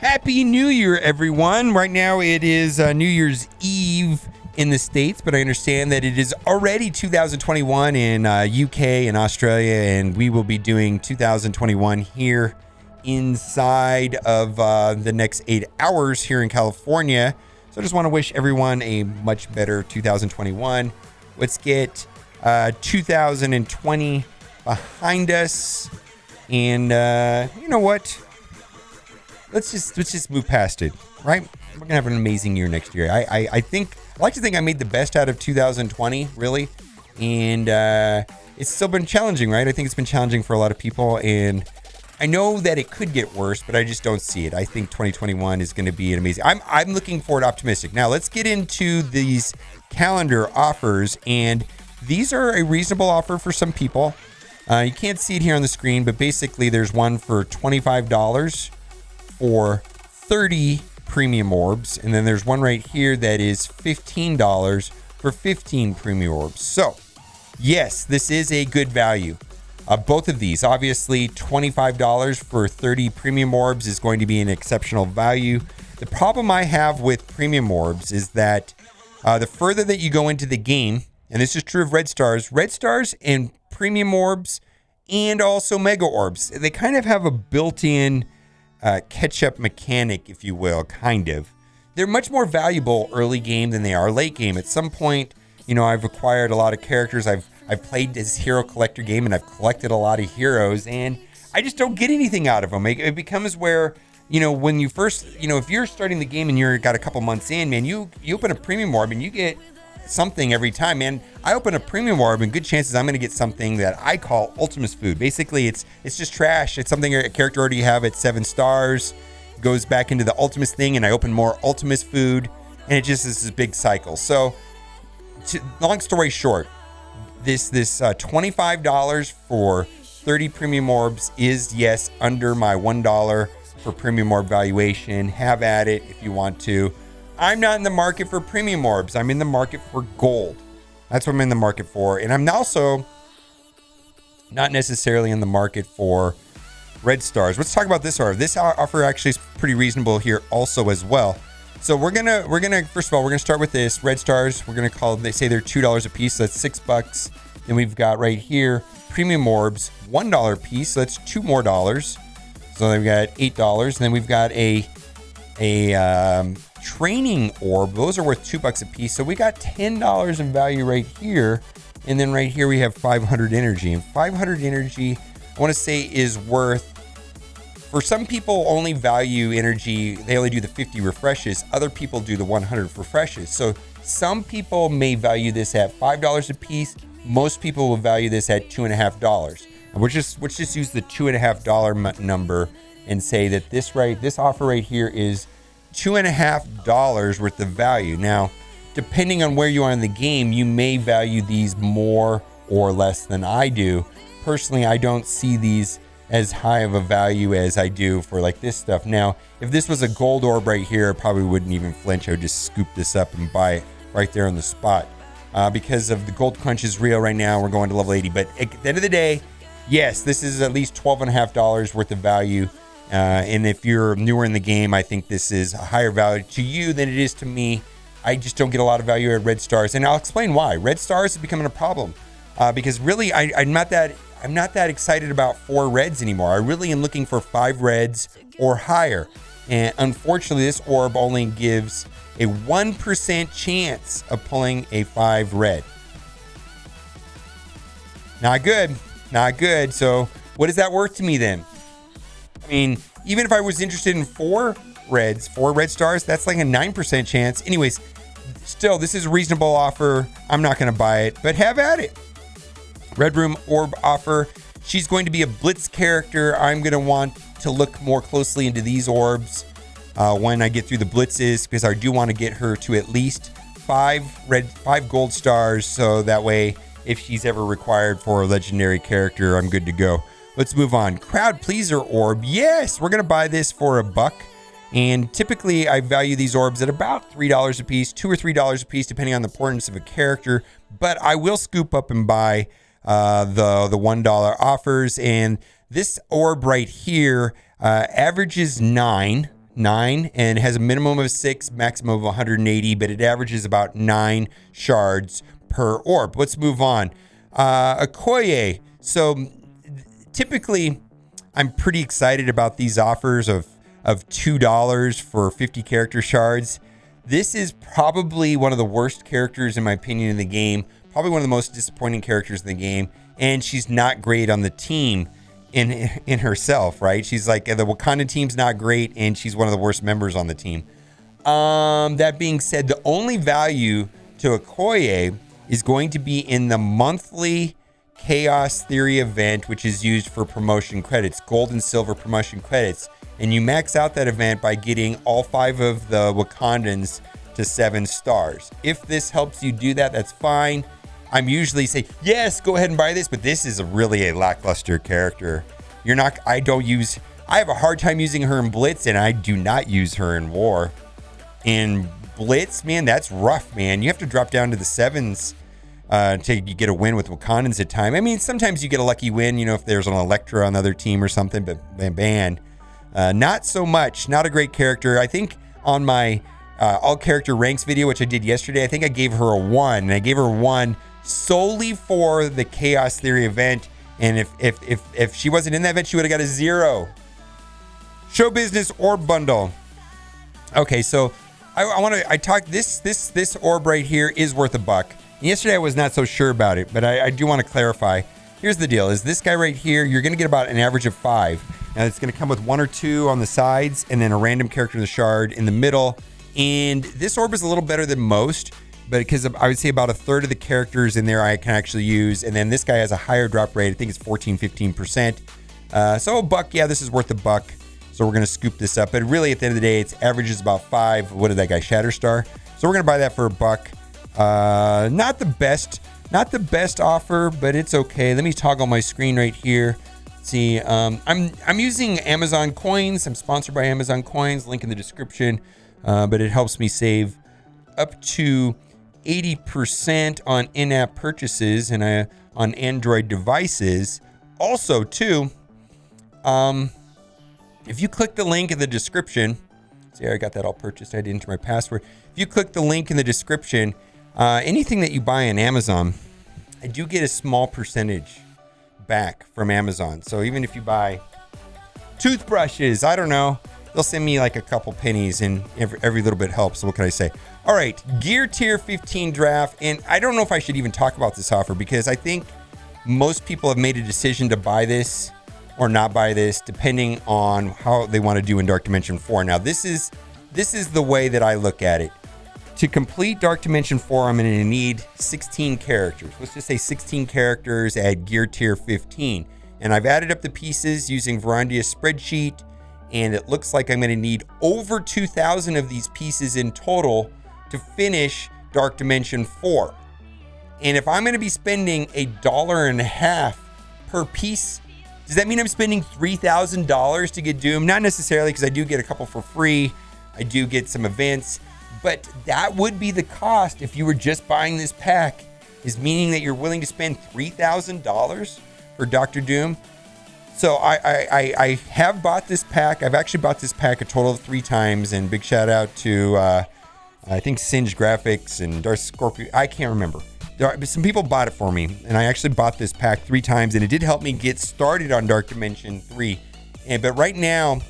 Happy New Year, everyone. Right now it is New Year's Eve in the States, but I understand that it is already 2021 in UK and Australia, and we will be doing 2021 here inside of the next 8 hours here in California. So I just want to wish everyone a much better 2021. Let's get 2020 behind us, and you know what? Let's just move past it, right? We're gonna have an amazing year next year. I like to think I made the best out of 2020, really, and it's still been challenging, right? I think it's been challenging for a lot of people, and I know that it could get worse, but I just don't see it. I think 2021 is going to be an amazing. I'm looking forward, optimistic. Now let's get into these calendar offers, and these are a reasonable offer for some people. You can't see it here on the screen, but basically there's one for $25 for 30 premium orbs, and then there's one right here that is $15 for 15 premium orbs. So yes, this is a good value. Both of these, obviously $25 for 30 premium orbs is going to be an exceptional value. The problem I have with premium orbs is that the further that you go into the game, and this is true of red stars and premium orbs and also mega orbs, they kind of have a built-in catch-up mechanic, if you will, kind of. They're much more valuable early game than they are late game. At some point, you know, I've acquired a lot of characters. I've played this hero collector game, and I've collected a lot of heroes, and I just don't get anything out of them. It becomes where, you know, when you first, you know, if you're starting the game and you're got a couple months in, man, you open a premium orb and you get something every time, man. I open a premium orb and good chances I'm going to get something that I call Ultimus food. Basically, it's just trash. It's something a character already have at 7 stars, goes back into the Ultimus thing, and I open more Ultimus food, and it just is this big cycle. So, long story short, this $25 for 30 premium orbs is, yes, under my $1 for premium orb valuation. Have at it if you want to. I'm not in the market for premium orbs. I'm in the market for gold. That's what I'm in the market for. And I'm also not necessarily in the market for red stars. Let's talk about this offer. This offer actually is pretty reasonable here also as well. So we're gonna first of all, we're gonna start with this red stars. We're gonna call, they say they're $2 a piece, so that's $6. Then we've got right here premium orbs, $1 a piece, so that's $2 more. So then we've got $8, and then we've got a training orb. Those are worth $2 a piece, so we got $10 in value right here. And then right here we have 500 energy, and 500 energy I want to say is worth, for some people only value energy, they only do the 50 refreshes. Other people do the 100 refreshes. So some people may value this at $5 a piece. Most people will value this at $2.50. And let's just use the $2.50 number and say that this offer right here is $2.50 worth of value. Now, depending on where you are in the game, you may value these more or less than I do. Personally, I don't see these as high of a value as I do for like this stuff. Now, if this was a gold orb right here, I probably wouldn't even flinch. I would just scoop this up and buy it right there on the spot. Because of the gold crunch is real right now, we're going to level 80. But at the end of the day, yes, this is at least $12.50 worth of value. And if you're newer in the game, I think this is a higher value to you than it is to me. I just don't get a lot of value at red stars, and I'll explain why. Red stars is becoming a problem because really I'm not that excited about 4 reds anymore. I really am looking for 5 reds or higher. And unfortunately, this orb only gives a 1% chance of pulling a 5 red. Not good. So what is that worth to me then? I mean, even if I was interested in 4 red stars, that's like a 9% chance. Anyways, still, this is a reasonable offer. I'm not going to buy it, but have at it. Red Room orb offer. She's going to be a blitz character. I'm going to want to look more closely into these orbs when I get through the blitzes, because I do want to get her to at least 5 gold stars, so that way if she's ever required for a legendary character, I'm good to go. Let's move on. Crowd pleaser orb. Yes, we're going to buy this for $1. And typically I value these orbs at about $3 a piece, $2 or $3 a piece, depending on the importance of a character. But I will scoop up and buy the $1 offers. And this orb right here averages 9 9, and has a minimum of 6, maximum of 180, but it averages about 9 shards per orb. Let's move on. Okoye. So typically, I'm pretty excited about these offers of $2 for 50 character shards. This is probably one of the worst characters, in my opinion, in the game. Probably one of the most disappointing characters in the game. And she's not great on the team in herself, right? She's like, the Wakandan team's not great, and she's one of the worst members on the team. That being said, the only value to Okoye is going to be in the monthly Chaos Theory event, which is used for promotion credits, gold and silver promotion credits. And you max out that event by getting all 5 of the Wakandans to 7 stars. If this helps you do that, that's fine. I'm usually say, yes, go ahead and buy this, but this is really a lackluster character. I have a hard time using her in Blitz, and I do not use her in War. In Blitz, man, that's rough, man. You have to drop down to the 7s to get a win with Wakandans at time. I mean, sometimes you get a lucky win, if there's an Electra on the other team or something, but man, not so much. Not a great character. I think on my all character ranks video, which I did yesterday, I think I gave her a 1, and I gave her a 1 solely for the Chaos Theory event. And if she wasn't in that event, she would have got a 0. Show Business Orb Bundle. Okay, so I talked this orb right here is worth $1. Yesterday I was not so sure about it, but I do want to clarify. Here's the deal: is this guy right here? You're going to get about an average of 5. Now it's going to come with 1 or 2 on the sides, and then a random character in the shard in the middle. And this orb is a little better than most, but because I would say about a third of the characters in there I can actually use. And then this guy has a higher drop rate. I think it's 14-15%. So $1, yeah, this is worth $1. So we're going to scoop this up. But really, at the end of the day, it averages about 5. What did that guy, Shatterstar? So we're going to buy that for $1. Not the best offer, but it's okay. Let me toggle my screen right here. Let's see, I'm using Amazon Coins. I'm sponsored by Amazon Coins. Link in the description. But it helps me save up to 80% on in-app purchases and on Android devices. Also, too, if you click the link in the description, see, I got that all purchased. I did enter my password. If you click the link in the description, anything that you buy on Amazon, I do get a small percentage back from Amazon. So even if you buy toothbrushes, I don't know, they'll send me like a couple pennies, and every little bit helps. So what can I say? All right, Gear Tier 15 draft. And I don't know if I should even talk about this offer, because I think most people have made a decision to buy this or not buy this, depending on how they want to do in Dark Dimension 4. Now, this is the way that I look at it. To complete Dark Dimension 4, I'm going to need 16 characters. Let's just say 16 characters at Gear Tier 15. And I've added up the pieces using Verandia's spreadsheet, and it looks like I'm going to need over 2,000 of these pieces in total to finish Dark Dimension 4. And if I'm going to be spending $1.50 per piece, does that mean I'm spending $3,000 to get Doom? Not necessarily, because I do get a couple for free. I do get some events, but that would be the cost if you were just buying this pack, is meaning that you're willing to spend $3,000 for Dr. Doom. So I have bought this pack. I've actually bought this pack a total of 3 times, and big shout out to I think Singe Graphics and Darth Scorpio. I can't remember. Some people bought it for me, and I actually bought this pack 3 times, and it did help me get started on Dark Dimension 3. But right now,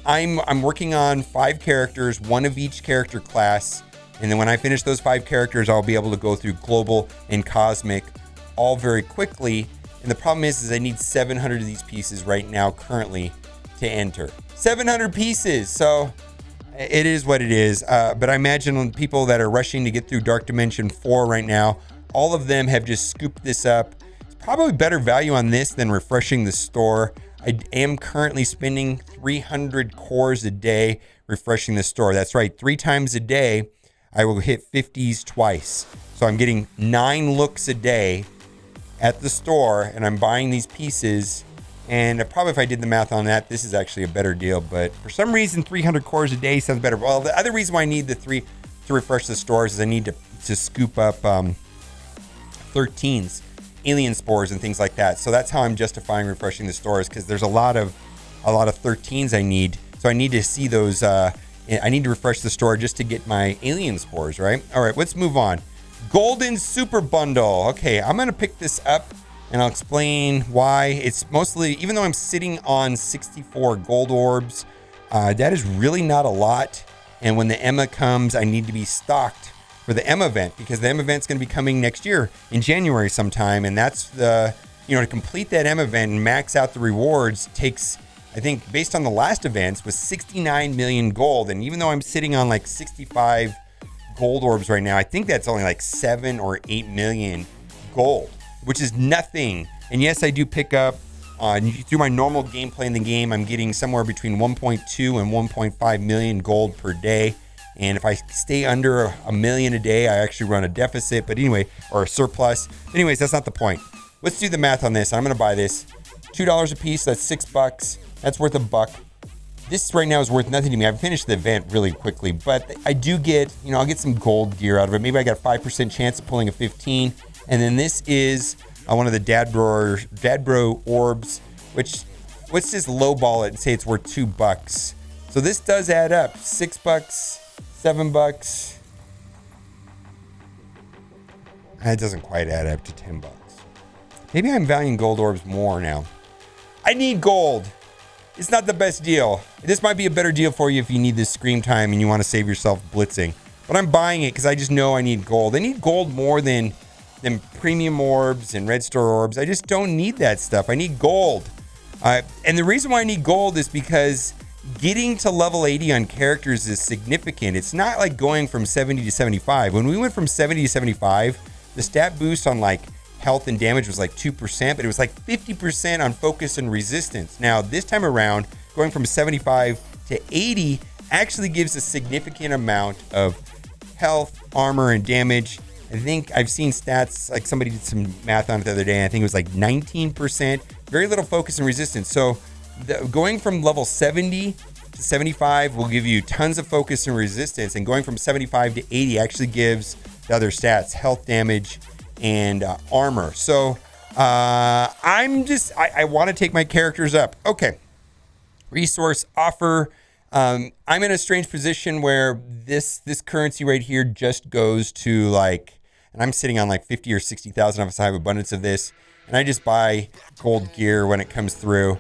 I'm working on 5 characters, 1 of each character class, and then when I finish those 5 characters, I'll be able to go through Global and Cosmic all very quickly. And the problem is I need 700 of these pieces right now currently to enter. 700 pieces! So it is what it is. But I imagine people that are rushing to get through Dark Dimension 4 right now, all of them have just scooped this up. It's probably better value on this than refreshing the store. I am currently spending 300 cores a day refreshing the store. That's right, 3 times a day I will hit 50s twice. So I'm getting 9 looks a day at the store, and I'm buying these pieces. And probably if I did the math on that, this is actually a better deal. But for some reason, 300 cores a day sounds better. Well, the other reason why I need the 3 to refresh the stores is I need to scoop up 13s, alien spores, and things like that. So that's how I'm justifying refreshing the stores, because there's a lot of 13s I need So I need to see those. I need to refresh the store just to get my alien spores, right? All right, let's move on. Golden Super Bundle. Okay, I'm going to pick this up and I'll explain why. It's mostly, even though I'm sitting on 64 gold orbs, that is really not a lot. And when the Emma comes, I need to be stocked for the Emma event, because the Emma event's going to be coming next year in January sometime. And that's the, to complete that Emma event and max out the rewards takes, I think, based on the last events, was 69 million gold. And even though I'm sitting on like 65 gold orbs right now, I think that's only like 7 or 8 million gold, which is nothing. And yes, I do pick up through my normal gameplay in the game, I'm getting somewhere between 1.2 and 1.5 million gold per day. And if I stay under a million a day, I actually run a deficit, but anyway, or a surplus. Anyways, that's not the point. Let's do the math on this. I'm going to buy this $2 a piece. That's $6. That's worth $1. This right now is worth nothing to me. I've finished the event really quickly, but I do get, I'll get some gold gear out of it. Maybe I got a 5% chance of pulling a 15. And then this is one of the Dad Bro orbs, which, let's just lowball it and say it's worth $2. So this does add up. $6, $7. It doesn't quite add up to $10. Maybe I'm valuing gold orbs more now. I need gold. It's not the best deal. This might be a better deal for you if you need this scream time and you want to save yourself blitzing. But I'm buying it because I just know I need gold. I need gold more than premium orbs and red store orbs. I just don't need that stuff. I need gold. And the reason why I need gold is because getting to level 80 on characters is significant. It's not like going from 70 to 75. When we went from 70 to 75, the stat boost on like health and damage was like 2%, but it was like 50% on focus and resistance. Now, this time around, going from 75 to 80 actually gives a significant amount of health, armor, and damage. I think I've seen stats, like somebody did some math on it the other day, and I think it was like 19%, very little focus and resistance. So going from level 70 to 75 will give you tons of focus and resistance, and going from 75 to 80 actually gives the other stats, health, damage, and armor. So I want to take my characters up. Okay. Resource offer. I'm in a strange position where this currency right here just goes to like, and I'm sitting on like 50 or 60,000 of us. I have abundance of this, and I just buy gold gear when it comes through.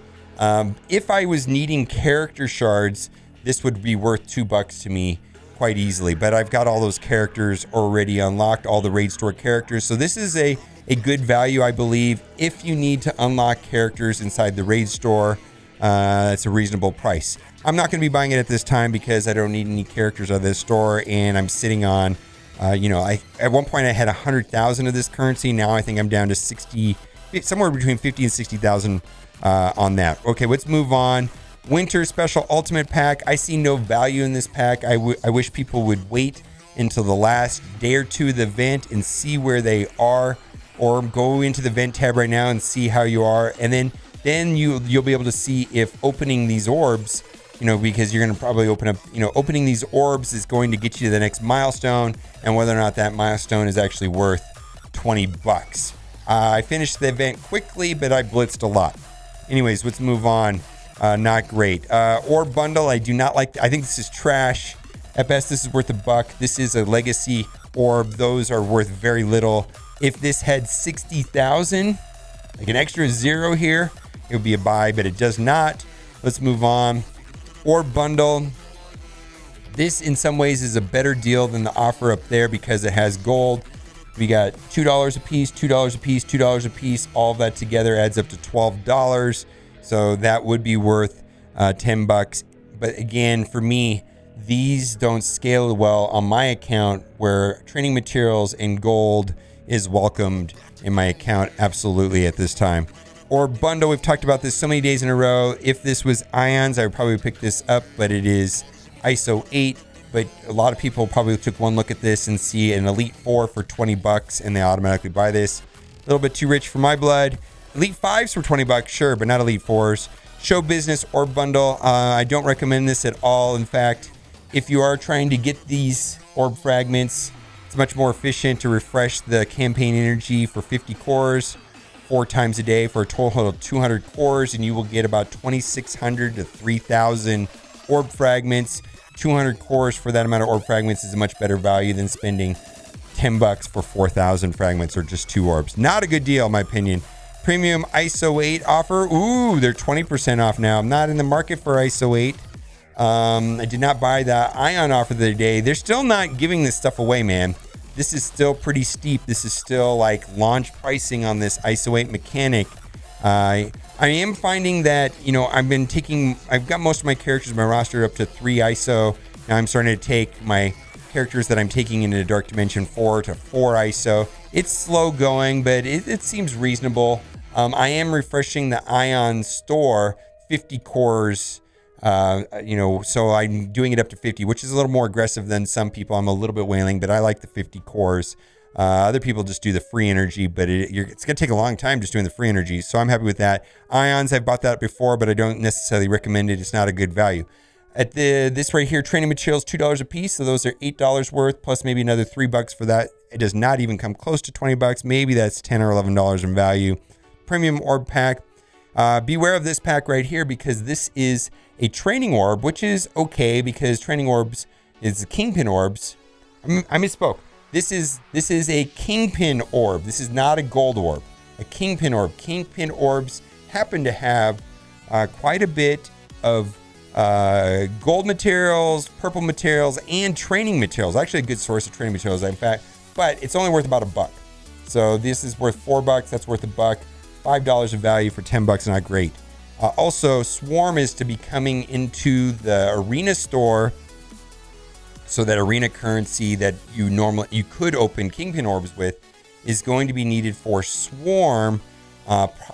If I was needing character shards, this would be worth $2 to me quite easily, but I've got all those characters already unlocked, all the raid store characters. So this is a good value, I believe. If you need to unlock characters inside the raid store, it's a reasonable price. I'm not going to be buying it at this time because I don't need any characters out of this store, and I'm sitting on, at one point I had 100,000 of this currency. Now I think I'm down to 60, somewhere between 50 and 60,000 on that. Okay, let's move on. Winter Special Ultimate Pack. I see no value in this pack. I wish people would wait until the last day or two of the event and see where they are, or go into the event tab right now and see how you are, and then you'll be able to see if opening these orbs, because you're going to probably open up, opening these orbs is going to get you to the next milestone, and whether or not that milestone is actually worth $20. I finished the event quickly, but I blitzed a lot. Anyways, let's move on. Not great. Orb bundle, I do not like. I think this is trash. At best, this is worth $1. This is a legacy orb. Those are worth very little. If this had 60,000, like an extra 0 here, it would be a buy, but it does not. Let's move on. Orb bundle. This, in some ways, is a better deal than the offer up there because it has gold. We got $2 a piece, $2 a piece, $2 a piece. All of that together adds up to $12. So that would be worth $10. But again, for me, these don't scale well on my account, where training materials and gold is welcomed in my account absolutely at this time. Or bundle, we've talked about this so many days in a row. If this was ions, I would probably pick this up, but it is ISO 8. But a lot of people probably took one look at this and see an Elite 4 for $20 and they automatically buy this. A little bit too rich for my blood. Elite 5s for $20, sure, but not Elite 4s. Show Business Orb Bundle. I don't recommend this at all. In fact, if you are trying to get these orb fragments, it's much more efficient to refresh the campaign energy for 50 cores 4 times a day for a total of 200 cores, and you will get about 2,600 to 3,000 orb fragments. 200 cores for that amount of orb fragments is a much better value than spending $10 for 4,000 fragments or just 2 orbs. Not a good deal, in my opinion. Premium ISO 8 offer. Ooh, they're 20% off now. I'm not in the market for ISO 8. I did not buy the Ion offer the other day. They're still not giving this stuff away, man. This is still pretty steep. This is still like launch pricing on this ISO 8 mechanic. I am finding that, you know, I've got most of my characters in my roster up to 3 ISO. Now I'm starting to take my characters that I'm taking into Dark Dimension 4 to 4 ISO. It's slow going, but it seems reasonable. I am refreshing the Ion store, 50 cores, so I'm doing it up to 50, which is a little more aggressive than some people. I'm a little bit wailing, but I like the 50 cores. Other people just do the free energy, but it's going to take a long time just doing the free energy. So I'm happy with that. Ions, I've bought that before, but I don't necessarily recommend it. It's not a good value. At this right here, training materials, $2 a piece. So those are $8 worth, plus maybe another $3 for that. It does not even come close to $20. Maybe that's $10 or $11 in value. Premium orb pack. Beware of this pack right here, because this is a training orb, which is okay because training orbs is kingpin orbs. I misspoke. This is a kingpin orb. This is not a gold orb. A kingpin orb. Kingpin orbs happen to have quite a bit of gold materials, purple materials, and training materials. Actually, a good source of training materials, in fact. But it's only worth about $1. So this is worth $4. That's worth $1. $5 of value for $10, not great. Also, Swarm is to be coming into the arena store, so that arena currency that you could open kingpin orbs with is going to be needed for Swarm.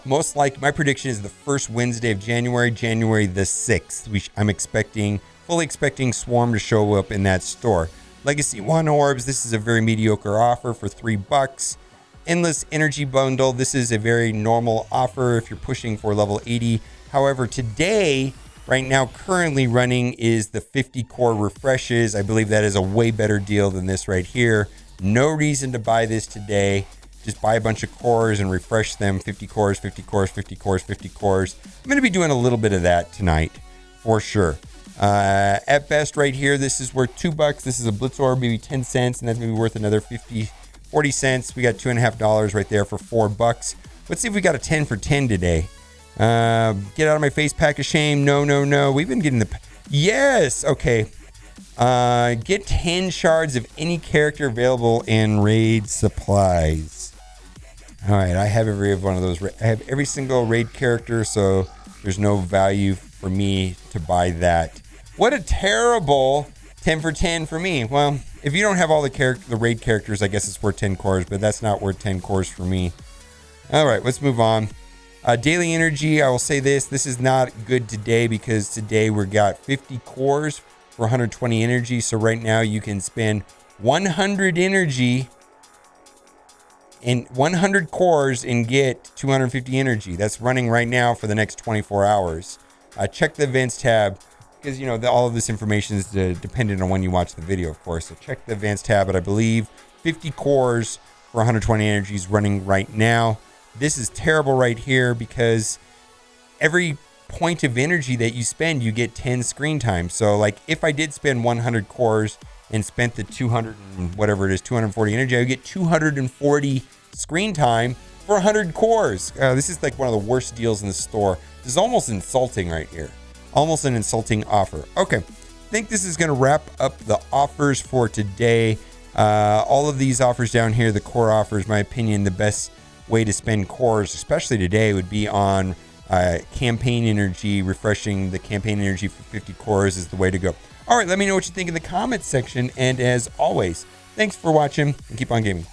Most likely, my prediction is the first Wednesday of January the 6th. I'm fully expecting Swarm to show up in that store. Legacy 1 orbs. This is a very mediocre offer for $3. Endless energy bundle. This is a very normal offer if you're pushing for level 80. However, today, right now, currently running is the 50 core refreshes. I believe that is a way better deal than this right here. No reason to buy this today. Just buy a bunch of cores and refresh them. 50 cores, 50 cores, 50 cores, 50 cores. I'm going to be doing a little bit of that tonight for sure. At best right here, this is worth $2. This is a Blitz orb, maybe 10 cents, and that's maybe worth another 40 cents. We got $2.50 right there for $4. Let's see if we got a 10 for 10 today. Get out of my face, pack of shame. No. We've been getting yes. Okay. Get 10 shards of any character available in raid supplies. All right. I have every one of those. I have every single raid character, so there's no value for me to buy that. What a terrible 10 for 10 for me. Well, if you don't have all the raid characters, I guess it's worth 10 cores, but that's not worth 10 cores for me. All right, let's move on. Daily energy, I will say this is not good today, because today we got 50 cores for 120 energy. So right now you can spend 100 energy and 100 cores and get 250 energy. That's running right now for the next 24 hours. Check the events tab, because all of this information is dependent on when you watch the video, of course. So check the advanced tab, but I believe 50 cores for 120 energy is running right now. This is terrible right here, because every point of energy that you spend, you get 10 screen time. So like if I did spend 100 cores and spent the 200 and whatever it is, 240 energy, I would get 240 screen time for 100 cores. This is like one of the worst deals in the store. This is almost insulting right here. Almost an insulting offer. Okay, I think this is going to wrap up the offers for today. All of these offers down here, the core offers, my opinion, the best way to spend cores, especially today, would be on campaign energy. Refreshing the campaign energy for 50 cores is the way to go. All right, let me know what you think in the comments section. And as always, thanks for watching and keep on gaming.